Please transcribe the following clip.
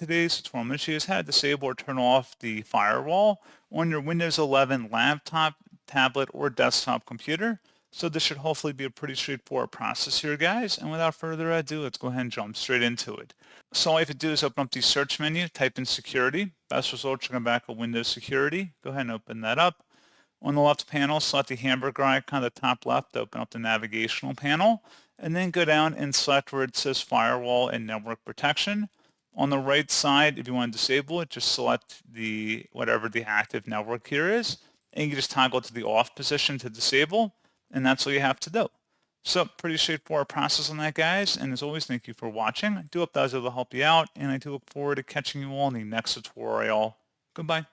today's tutorial, I'm going to show you how to disable or turn off the firewall on your Windows 11 laptop, tablet, or desktop computer. So this should hopefully be a pretty straightforward process here, guys. And without further ado, let's go ahead and jump straight into it. So all you have to do is open up the search menu, type in security. Best result, you're going to come back with Windows Security. Go ahead and open that up. On the left panel, select the hamburger icon at the top left to open up the navigational panel, and then go down and select where it says Firewall and Network Protection. On the right side, if you want to disable it, just select whatever the active network here is, and you can just toggle to the off position to disable, and that's all you have to do. So pretty straightforward process on that, guys, and as always, thank you for watching. I do hope that was able to help you out, and I do look forward to catching you all in the next tutorial. Goodbye.